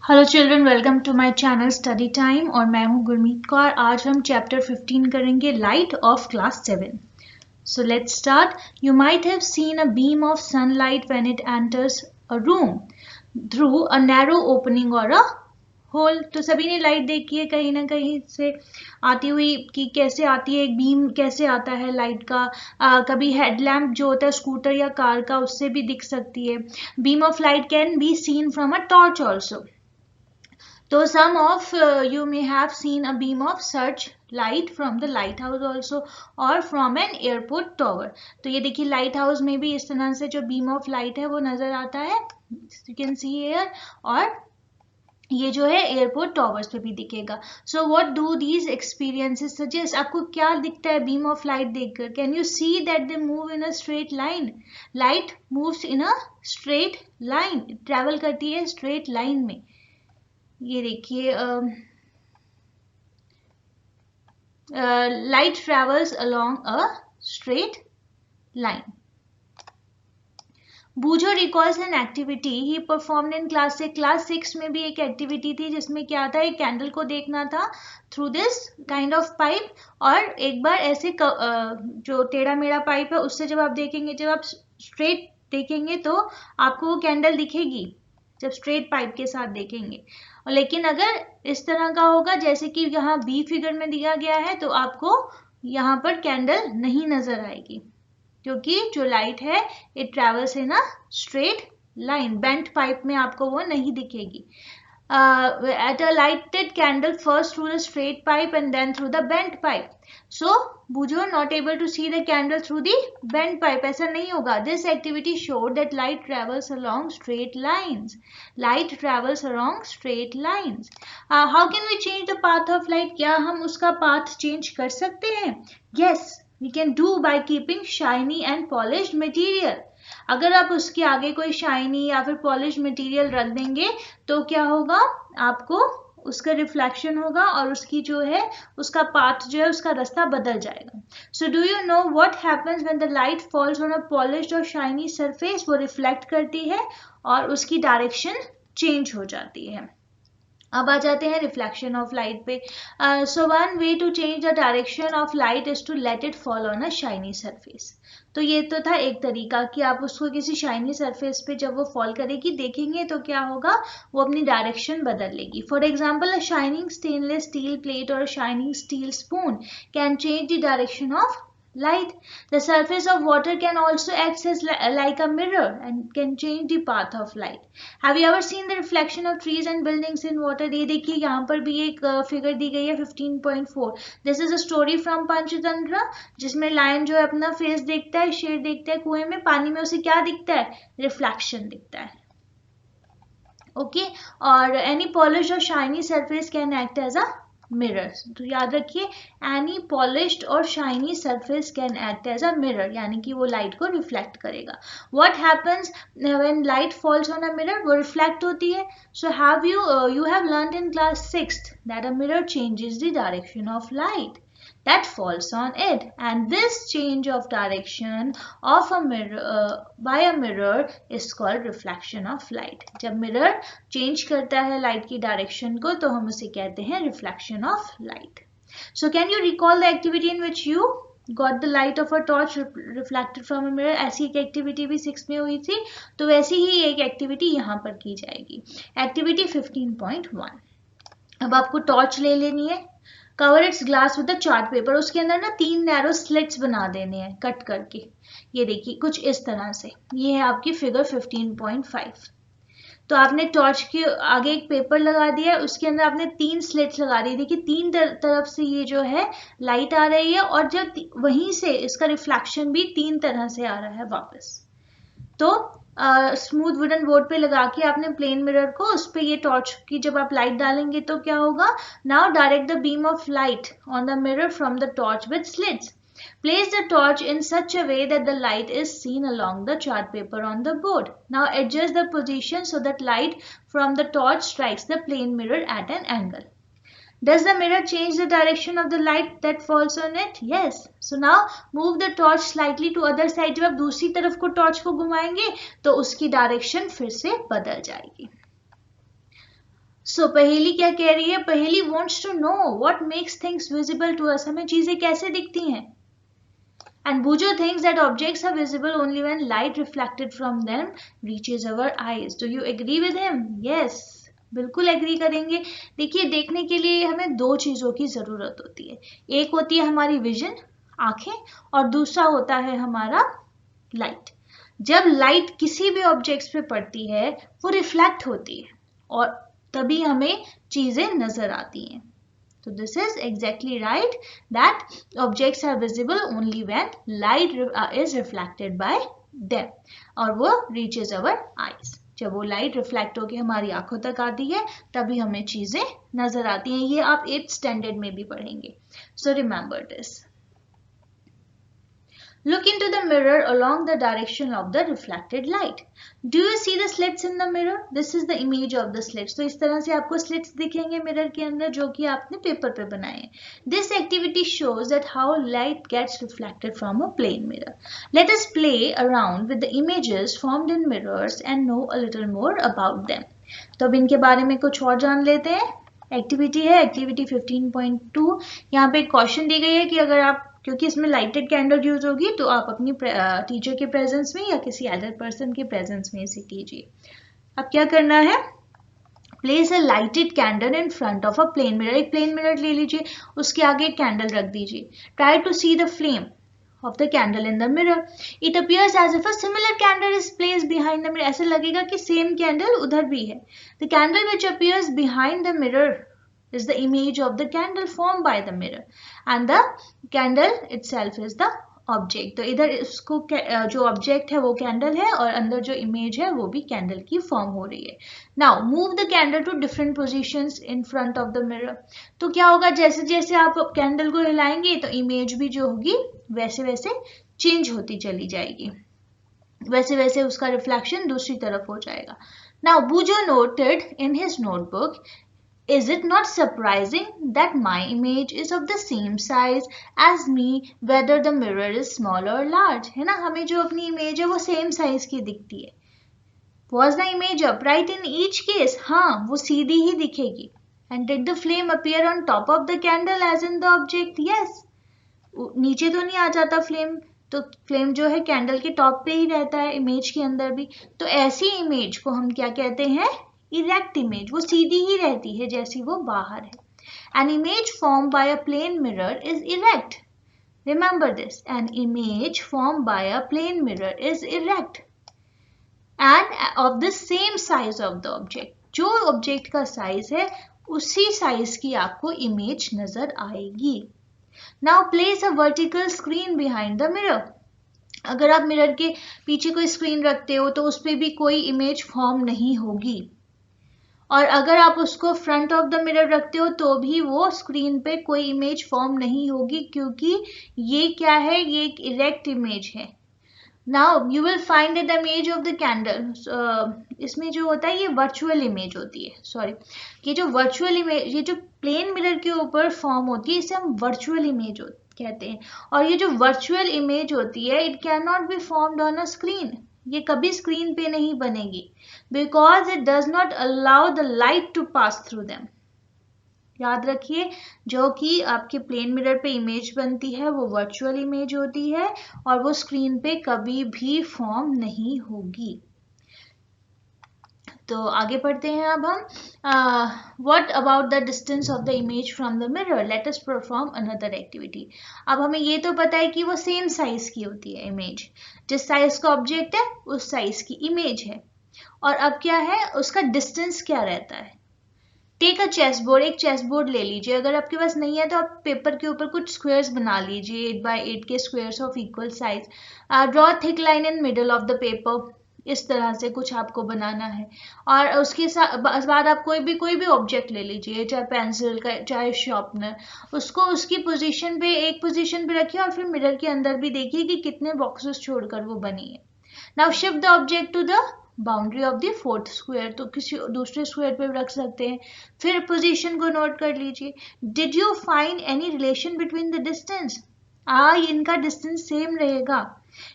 Hello children, welcome to my channel study time. और मैं हूं गुरमीत कौर। आज हम चैप्टर 15 करेंगे, light of class 7। So let's start. You might have seen a beam of sunlight when it enters a room through a narrow opening और a whole. तो सभी ने लाइट देखी है कहीं ना कहीं से आती हुई, कि कैसे आती है, एक बीम कैसे आता है लाइट का। कभी हेडलैम्प जो होता है स्कूटर या कार का, उससे भी दिख सकती है। Beam of light can be seen from a torch also. So some of you may have seen a beam of such light from the lighthouse also or from an airport tower. तो ये देखिए light house में भी इस तरह से जो beam of light है वो नजर आता है, you can see here. और ये जो है एयरपोर्ट टॉवर्स पे भी दिखेगा. So what do these experiences suggest? आपको क्या दिखता है बीम ऑफ लाइट देखकर? Can you see that they move in a straight line? Light moves in a straight line, travel करती है स्ट्रेट लाइन में. ये देखिए light travels along a straight line. Boojho recalls an activity he performed in class 6. Class 6 में भी एक activity थी जिसमें क्या था, एक कैंडल को देखना था through this kind of pipe. और एक बार ऐसे जो टेढ़ा मेढ़ा पाइप है उससे जब आप देखेंगे, जब आप स्ट्रेट देखेंगे तो आपको वो कैंडल दिखेगी जब स्ट्रेट पाइप के साथ देखेंगे. लेकिन अगर इस तरह का होगा जैसे कि यहाँ बी फिगर में दिया गया है, तो आपको यहाँ पर कैंडल नहीं नजर आएगी, क्योंकि जो लाइट है it travels in a straight line. Bent pipe में आपको वो नहीं दिखेगी. At a lighted candle first through the straight pipe and then through the bent pipe. So Bujo not able to see the candle through the bent pipe. ऐसा नहीं होगा. This activity showed that light travels along straight lines. Light travels along straight lines. How can we change the path of light? क्या हम उसका path change कर सकते हैं? Yes, we can do by keeping shiny and polished material. अगर आप उसके आगे कोई शाइनी या फिर पॉलिश मटेरियल रख देंगे तो क्या होगा, आपको उसका रिफ्लेक्शन होगा और उसकी जो है उसका पाथ जो है उसका रास्ता बदल जाएगा. So do you know what happens when the light falls on a polished और शाइनी सरफेस? वो रिफ्लेक्ट करती है और उसकी डायरेक्शन चेंज हो जाती है. अब आ जाते हैं रिफ्लेक्शन ऑफ लाइट पे. So one way to change the direction of light is to let it fall on a shiny surface. तो ये तो था एक तरीका कि आप उसको किसी शाइनी सरफेस पे जब वो फॉल करेगी देखेंगे तो क्या होगा, वो अपनी डायरेक्शन बदल लेगी. For example, a shining stainless steel plate और shining steel spoon can change the direction of light. The surface of water can also act as like a mirror and can change the path of light. Have you ever seen the reflection of trees and buildings in water? ये देखिए यहाँ पर भी एक figure दी गई है 15.4. This is a story from Panchatantra, जिसमें lion जो है अपना फेस देखता है, शेर देखता है कुएं में, पानी में उसे क्या दिखता है, रिफ्लेक्शन दिखता है. ओके. और एनी पॉलिश और shiny surface can act as a mirror. तो याद रखिए, एनी पॉलिश्ड और shiny surface can act as a mirror, यानी कि वो लाइट को रिफ्लेक्ट करेगा. What happens when light falls on a mirror? वो रिफ्लेक्ट होती है. So have you have learned in class 6th that a mirror changes the direction of light that falls on it, and this change of direction of a mirror by a mirror is called reflection of light. जब mirror change करता है light की direction को तो हम उसे कहते हैं reflection of light. So can you recall the activity in which you got the light of a torch reflected from a mirror? ऐसी एक एक्टिविटी भी 6 में हुई थी, तो वैसी ही एक एक्टिविटी यहाँ पर की जाएगी. एक्टिविटी 15.1. अब आपको टॉर्च ले लेनी है. Cover it's glass with the chart paper. उसके अंदर ना 3 नैरो स्लिट्स बना देने हैं कट करके. ये देखिए कुछ इस तरह से. ये है आपकी फिगर 15.5. तो आपने टॉर्च के आगे एक पेपर लगा दिया, उसके अंदर आपने 3 स्लिट्स लगा दी. देखिए 3 तरफ से ये जो है लाइट आ रही है और जब वहीं से इसका रिफ्लेक्शन भी 3 तरह से आ रहा है वापस. तो स्मूथ वुडन बोर्ड पे लगा के आपने प्लेन मिरर को, उस पे ये टॉर्च की जब आप लाइट डालेंगे तो क्या होगा, now direct the beam of light on the mirror from the torch with slits. Place the torch in such a way that the light is seen along the chart paper on the board. Now adjust the position so that light from the torch strikes the plane mirror at an angle. Does the mirror change the direction of the light that falls on it? Yes. So now move the torch slightly to other side. जब आप दूसरी तरफ को torch को घुमाएंगे तो उसकी direction फिर से बदल जाएगी. सो पहेली क्या कह रही है? पहेली wants to know what makes things visible to us. हमें चीजें कैसे दिखती हैं? And Bujo thinks that objects are visible only when light reflected from them reaches our eyes. Do you agree with him? Yes, बिल्कुल agree करेंगे। देखिए, देखने के लिए हमें दो चीजों की जरूरत होती है। एक होती है हमारी विजन, आंखें, और दूसरा होता है हमारा लाइट। जब लाइट किसी भी ऑब्जेक्ट्स पे पड़ती है वो रिफ्लेक्ट होती है और तभी हमें चीजें नजर आती हैं। So this is exactly right that objects are visible only when light is reflected by them और वो reaches our eyes. जब वो लाइट रिफ्लेक्ट होकर हमारी आंखों तक आती है तभी हमें चीजें नजर आती हैं। ये आप 8th स्टैंडर्ड में भी पढ़ेंगे। So remember this. Look into the mirror along the direction of the reflected light. Do you see the slits in the mirror? This is the image of the slits. तो इस तरह से आपको slits दिखेंगे mirror के अंदर जो कि आपने पेपर पे बनाए हैं। This activity shows that how light gets reflected from a plane mirror. Let us play around with the images formed in mirrors and know a little more about them. तो अब इनके बारे में कुछ और जान लेते हैं। एक्टिविटी है एक्टिविटी 15.2। यहाँ पे एक क्वेश्चन दी गई है कि अगर आप, क्योंकि इसमें लाइटेड कैंडल यूज होगी, तो आप अपनी टीचर के प्रेजेंस में या किसी अदर पर्सन के प्रेजेंस में इसे कीजिए। अब क्या करना है? Place a lighted candle in front of a plane mirror. एक प्लेन मिरर ले लीजिए, उसके आगे एक कैंडल रख दीजिए। Try to see the flame of the candle in the mirror. It appears as if a similar candle is placed behind the mirror. ऐसे लगेगा कि सेम कैंडल उधर भी है। The candle which appears behind the mirror is the image of the candle formed by the mirror, and the candle itself is the object. तो इधर इसको जो ऑब्जेक्ट है वो कैंडल है और अंदर जो इमेज है वो भी कैंडल की फॉर्म हो रही है। Now move the candle to different positions in front of the mirror. तो क्या होगा, जैसे जैसे आप कैंडल को हिलाएंगे तो इमेज भी जो होगी वैसे वैसे चेंज होती चली जाएगी, वैसे वैसे उसका रिफ्लेक्शन दूसरी तरफ हो जाएगा। Now Boojho noted in his notebook, is it not surprising that my image is of the same size as me whether the mirror is small or large? है ना, हमें जो अपनी इमेज है वो सेम साइज की दिखती है। Was the image upright in each case? हाँ, वो सीधी ही दिखेगी। And did the flame appear on top of the candle as in the object? Yes. नीचे तो नहीं आ जाता फ्लेम, तो फ्लेम जो है कैंडल के टॉप पे ही रहता है इमेज के अंदर भी। तो ऐसी इमेज को हम क्या कहते हैं? Erect image. वो सीधी ही रहती है जैसी वो बाहर है। An image formed by a plane mirror is erect. Remember this. An image formed by a plane mirror is erect and of the same size of the object. जो ऑब्जेक्ट का size है उसी साइज की आपको image नजर आएगी। Now place a vertical screen behind the mirror. अगर आप मिरर के पीछे कोई स्क्रीन रखते हो तो उस पर भी कोई इमेज फॉर्म नहीं होगी, और अगर आप उसको फ्रंट ऑफ द मिरर रखते हो तो भी वो स्क्रीन पे कोई इमेज फॉर्म नहीं होगी, क्योंकि ये क्या है, ये एक इरेक्ट इमेज है। Now you will find the image of the candle. इसमें जो होता है ये वर्चुअल इमेज होती है, सॉरी, ये जो वर्चुअल इमेज, ये जो प्लेन मिरर के ऊपर फॉर्म होती है इसे हम वर्चुअल इमेज कहते हैं। और ये जो वर्चुअल इमेज होती है it can not be formed on a screen, ये कभी स्क्रीन पे नहीं बनेगी, because it does not allow the light to pass through them. याद रखिए, जो कि आपके प्लेन मिरर पे इमेज बनती है वो वर्चुअल इमेज होती है और वो स्क्रीन पे कभी भी फॉर्म नहीं होगी। तो आगे पढ़ते हैं अब हम। What about the distance of the image from the mirror? Let us perform another activity. अब हमें ये तो पता है कि वो सेम साइज की होती है इमेज, जिस साइज का ऑब्जेक्ट है उस साइज की इमेज है। और अब क्या है, उसका डिस्टेंस क्या रहता है? Take a chess board. एक चेस बोर्ड ले लीजिए, अगर आपके पास नहीं है तो आप पेपर के ऊपर कुछ स्क्वायर्स बना लीजिए, 8 by 8 के squares of equal size. Draw thick line in middle of the paper. इस तरह से कुछ आपको बनाना है। और उसके बाद आप कोई भी ऑब्जेक्ट ले लीजिए, चाहे पेंसिल का, चाहे शार्पनर, उसको उसकी पोजीशन पे, एक पोजीशन पे रखिए और फिर मिरर के अंदर भी देखिए कि कितने बॉक्सेस छोड़कर वो बनी है। Now shift the object to the boundary of the fourth square, तो किसी दूसरे स्क्वायर पे रख सकते हैं। फिर पोजीशन को नोट कर लीजिए। Did you find any relation between the distance? इनका डिस्टेंस सेम रहेगा।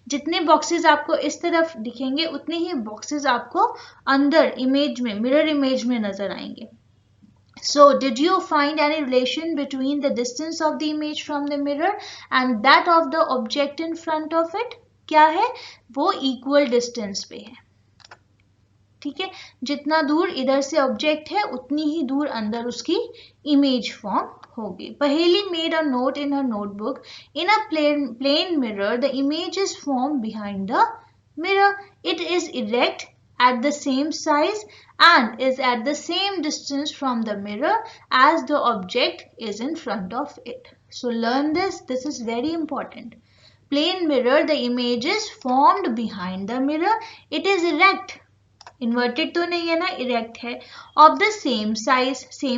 जितने बॉक्सेस आपको इस तरफ दिखेंगे उतने ही बॉक्सेस आपको अंदर इमेज में, मिरर इमेज में नजर आएंगे। So, did you find any relation between the distance of the image from the mirror and that of the object in front of it? क्या है वो equal distance पे है. ठीक है, जितना दूर इधर से ऑब्जेक्ट है उतनी ही दूर अंदर उसकी इमेज फॉर्म होगी. Paheli made a note in her notebook, in a plane mirror the image is form behind the mirror. It is erect, at the same size and is at the same distance from the mirror as the object is in front of it. So learn this. This is very important. Plane mirror, the image is formed behind the mirror. It is erect. Inverted तो नहीं है ना, erect है. Of the same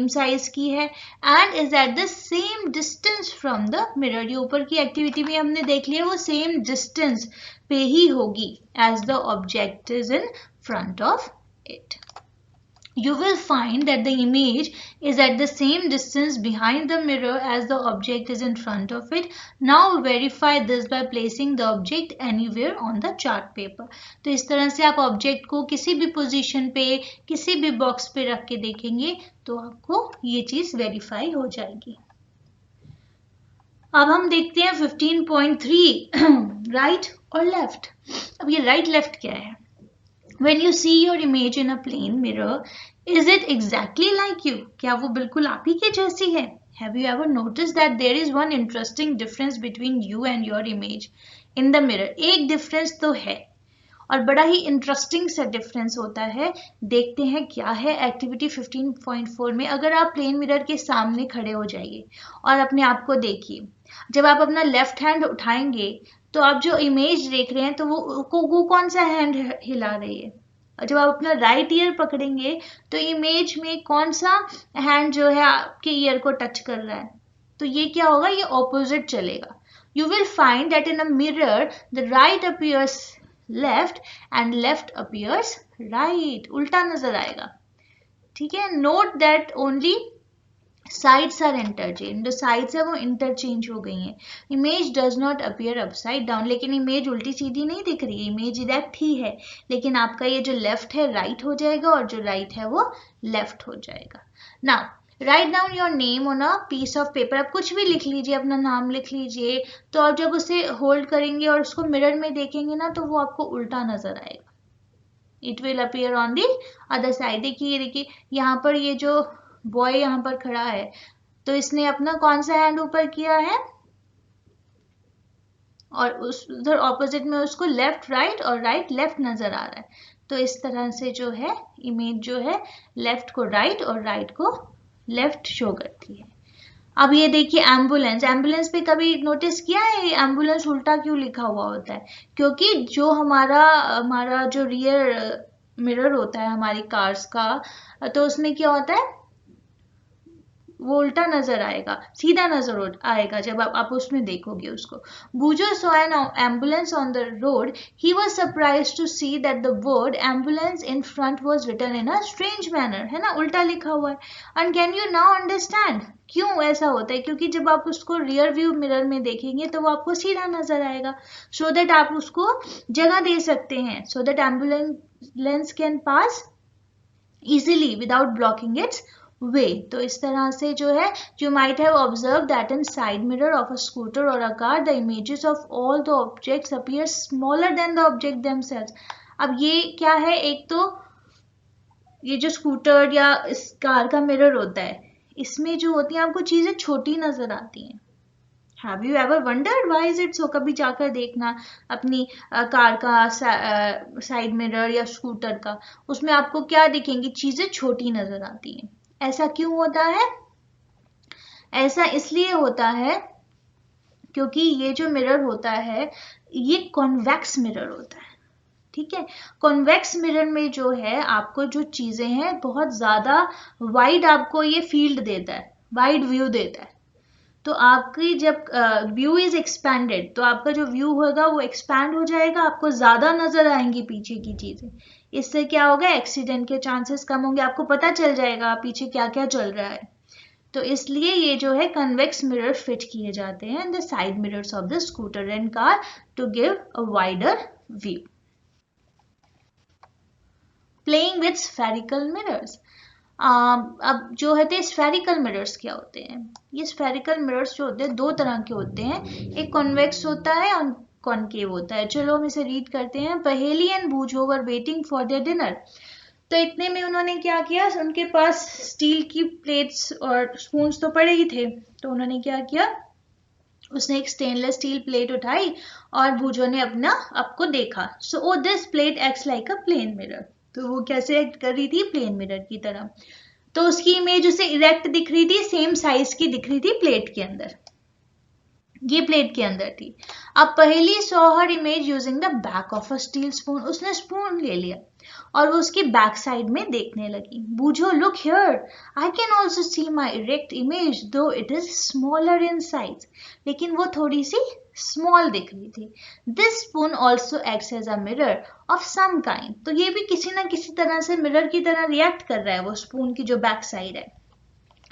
size की है. And is at the same distance from the mirror. ये ऊपर की एक्टिविटी में हमने देख लिया, वो सेम डिस्टेंस पे ही होगी as the object is in front of it. You will find that the image is at the same distance behind the mirror as the object is in front of it. Now verify this by placing the object anywhere on the chart paper. तो इस तरह से आप object को किसी भी position पे, किसी भी बॉक्स पे रख के देखेंगे तो आपको ये चीज वेरीफाई हो जाएगी. अब हम देखते हैं 15.3 राइट और लेफ्ट. अब ये राइट लेफ्ट क्या है? When you see your image in a plane mirror, is it exactly like you? क्या वो बिल्कुल आप ही के जैसी है? Have you ever noticed that there is one interesting difference between you and your image in the mirror? एक difference तो है और बड़ा ही इंटरेस्टिंग सा डिफरेंस होता है. देखते हैं क्या है एक्टिविटी 15.4 में. अगर आप प्लेन मिरर के सामने खड़े हो जाइए और अपने आप को देखिए. जब आप अपना लेफ्ट हैंड उठाएंगे तो आप जो इमेज देख रहे हैं तो वो कौन सा हैंड हिला रही है. और जब आप अपना राइट ईयर पकड़ेंगे तो इमेज में कौन सा हैंड जो है आपके ईयर को टच कर रहा है. तो ये क्या होगा, ये ऑपोजिट चलेगा. You will find that in a mirror the right appears left and left appears right. उल्टा नजर आएगा. ठीक है, note that only sides are interchange. जो साइड्स है वो इंटरचेंज हो गई हैं. Image does not appear upside down. लेकिन इमेज उल्टी सीधी नहीं दिख रही है, इमेज इरेक्ट ही है. लेकिन आपका ये जो लेफ्ट है राइट हो जाएगा और जो राइट है वो लेफ्ट हो जाएगा. Now write down your name on a piece of paper. आप कुछ भी लिख लीजिए, अपना नाम लिख लीजिए. तो आप जब उसे होल्ड करेंगे और उसको मिरर में देखेंगे ना तो वो आपको उल्टा नजर आएगा. It will appear on the other side. देखिए यहाँ पर ये जो बॉय यहाँ पर खड़ा है तो इसने अपना कौन सा हैंड ऊपर किया है और उस उधर ऑपोजिट में उसको लेफ्ट राइट और राइट लेफ्ट नजर आ रहा है. तो इस तरह से जो है इमेज जो है लेफ्ट को राइट और राइट को लेफ्ट शो करती है. अब ये देखिए एम्बुलेंस. एम्बुलेंस पे कभी नोटिस किया है एम्बुलेंस उल्टा क्यों लिखा हुआ होता है? क्योंकि जो हमारा जो रियर मिरर होता है हमारी कार्स का, तो उसमें क्या होता है वो उल्टा नजर आएगा, सीधा नजर आएगा जब आप उसमें देखोगे उसको. Bujo saw an ambulance on the road. He was surprised to see that the word ambulance in front was written in a strange manner. है ना, उल्टा लिखा हुआ है. And can you now understand क्यों ऐसा होता है? क्योंकि जब आप उसको रियर व्यू मिरर में देखेंगे तो वो आपको सीधा नजर आएगा, so that आप उसको जगह दे सकते हैं, so that ambulance can pass easily without blocking its वे. तो इस तरह से जो है you might have observed that in side mirror of a scooter or a car the images of all the objects appear smaller than the object themselves. अब ये क्या है, एक तो ये जो स्कूटर या इस कार का मिरर होता है इसमें जो होती है आपको चीजें छोटी नजर आती हैं. Have you ever wondered why is it so? कभी जाकर देखना अपनी कार का साइड मिरर या स्कूटर का, उसमें आपको क्या दिखेंगी, चीजें छोटी नजर आती हैं. ऐसा क्यों होता है? ऐसा इसलिए होता है क्योंकि ये जो मिरर होता है ये कॉन्वेक्स मिरर होता है. ठीक है, कॉन्वेक्स मिरर में जो है आपको जो चीजें हैं बहुत ज्यादा वाइड आपको ये फील्ड देता है, वाइड व्यू देता है. तो आपकी जब व्यू इज एक्सपैंडेड तो आपका जो व्यू होगा वो एक्सपैंड हो जाएगा, आपको ज्यादा नजर आएंगी पीछे की चीजें. इससे क्या होगा, एक्सीडेंट के चांसेस कम होंगे, आपको पता चल जाएगा पीछे क्या क्या चल रहा है. तो इसलिए ये जो है कन्वेक्स मिरर फिट किए जाते हैं in the side mirrors of the scooter and car to give a wider view. Playing with spherical mirrors. अब जो है स्फेरिकल मिरर्स क्या होते हैं? ये स्फेरिकल मिरर्स जो होते हैं दो तरह के होते हैं, एक कॉन्वेक्स होता है और कॉनकेव होता है। चलो हम इसे रीड करते हैं। Paheli and Boojho were waiting for their dinner. तो इतने में उन्होंने क्या किया, उनके पास स्टील की प्लेट्स और स्पून्स तो पड़े ही थे, तो उन्होंने क्या किया, उसने एक स्टेनलेस स्टील प्लेट उठाई और बूझो ने अपना आपको देखा। So this plate acts like a plane mirror. तो वो कैसे एक्ट कर रही थी? प्लेन मिरर की तरह। तो उसकी इमेज उसे इरेक्ट दिख रही थी, सेम साइज की दिख रही थी प्लेट के अंदर, ये प्लेट के अंदर थी। अब पहेली saw her image using the back of a steel spoon. उसने स्पून ले लिया और वो उसकी बैक साइड में देखने लगी। Boojho look here, I can also see my erect image though it is smaller in size. लेकिन वो थोड़ी सी स्मॉल दिख रही थी। This spoon also acts as a mirror of some kind. तो ये भी किसी ना किसी तरह से मिरर की तरह रिएक्ट कर रहा है, वो स्पून की जो बैक साइड है।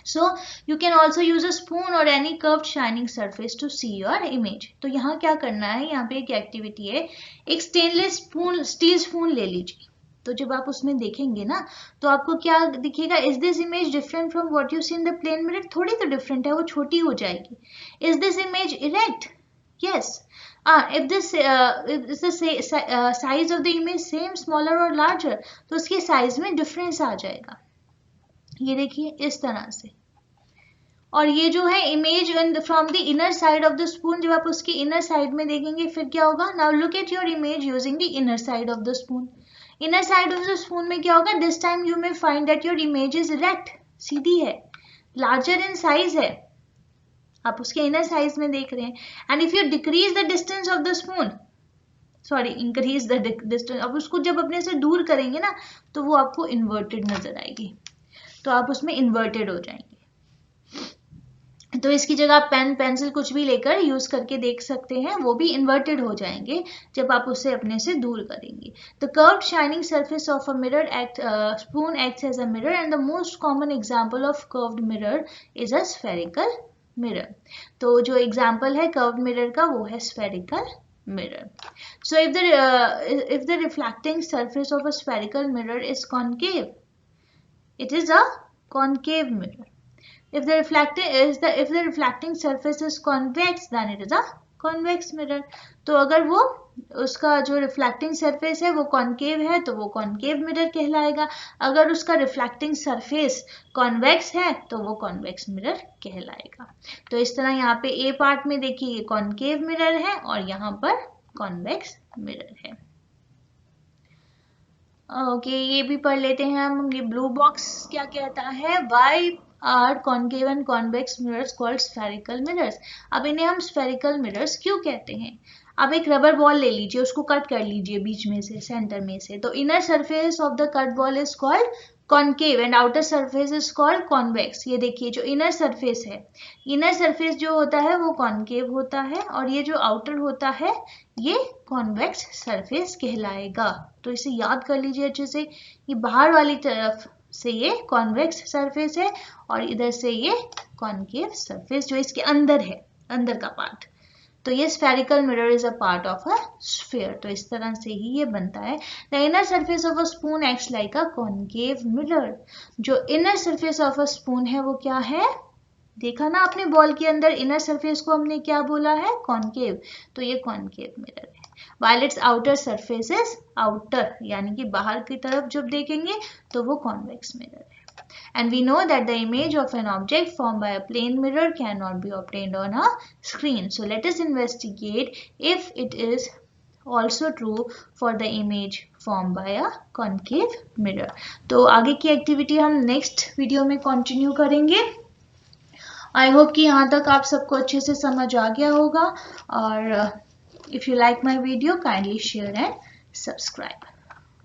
So you can also use a spoon or any curved shining surface to see your image. तो यहाँ क्या करना है, यहाँ पे एक एक्टिविटी है, एक स्टेनलेस स्पून, स्टील स्पून ले लीजिए। तो जब आप उसमें देखेंगे ना तो आपको क्या दिखेगा, is this image different from what you see in the plane mirror? थोड़ी तो डिफरेंट है, वो छोटी हो जाएगी। Is this image erect? Yes. if the size of the image same, smaller or larger, तो उसके साइज में डिफरेंस आ जाएगा। ये देखिए इस तरह से। और ये जो है image from the inner side of the spoon, जब आप उसकी इनर साइड में देखेंगे फिर क्या होगा? Now look at your image using the inner side of the spoon. Inner side of the spoon में क्या होगा? This time you may find that your image is erect, सीधी है, लार्जर इन साइज है, आप उसके इनर साइज में देख रहे हैं। And if you decrease the distance of the spoon, sorry increase the distance, अब उसको जब अपने से दूर करेंगे ना तो वो आपको इन्वर्टेड नजर आएगी, तो आप उसमें इन्वर्टेड हो जाएंगे। तो इसकी जगह आप पेन पेंसिल कुछ भी लेकर यूज करके देख सकते हैं, वो भी इन्वर्टेड हो जाएंगे जब आप उसे अपने से दूर करेंगे। The curved shining surface of a mirror spoon acts as a mirror and the most common example of curved mirror is a spherical mirror. तो जो एग्जांपल है कर्व्ड मिरर का वो है spherical mirror. So if the reflecting surface of a spherical mirror is concave, it is a concave mirror. If the reflecting surface is convex, then it is a convex mirror. तो अगर वो उसका जो reflecting surface है वो concave है तो वो कॉन्केव मिरर कहलाएगा। अगर उसका रिफ्लेक्टिंग सरफेस कॉन्वेक्स है तो वो कॉन्वेक्स मिरर कहलाएगा। तो इस तरह यहाँ पे ए पार्ट में देखिए ये कॉन्केव मिरर है और यहाँ पर कॉन्वेक्स मिरर है। ओके ये भी पढ़ लेते हैं हम। ये ब्लू बॉक्स क्या कहता है? Why are concave and convex mirrors called spherical mirrors. अब इन्हें हम स्फेरिकल मिरर्स क्यों कहते हैं? अब एक रबर बॉल ले लीजिए, उसको कट कर लीजिए बीच में से, सेंटर में से। तो inner surface of the cut ball is called concave and outer surface is called convex. ये देखिए जो इनर सरफेस है, इनर सरफेस जो होता है वो कॉन्केव होता है और ये जो आउटर होता है ये कॉन्वेक्स सरफेस कहलाएगा। तो इसे याद कर लीजिए अच्छे से। ये बाहर वाली तरफ से ये कॉन्वेक्स सरफेस है और इधर से ये कॉन्केव सरफेस जो इसके अंदर है, अंदर का पार्ट। तो ये spherical mirror is a part of a sphere. तो इस तरह से ही ये बनता है। The inner surface of a spoon acts like a concave mirror. जो inner surface of a spoon है वो क्या है? देखा ना आपने बॉल के अंदर इनर सरफेस को हमने क्या बोला है? कॉन्केव। तो ये कॉन्केव मिरर है। while its outer surface is outer, यानी कि बाहर की तरफ जब देखेंगे तो वो convex mirror है। And we know that the image of an object formed by a plane mirror cannot be obtained on a screen. So let us investigate if it is also true for the image formed by a concave mirror. तो आगे की activity हम next video में continue करेंगे। I hope कि यहाँ तक आप सबको अच्छे से समझ आ गया होगा और if you like my video, kindly share and subscribe.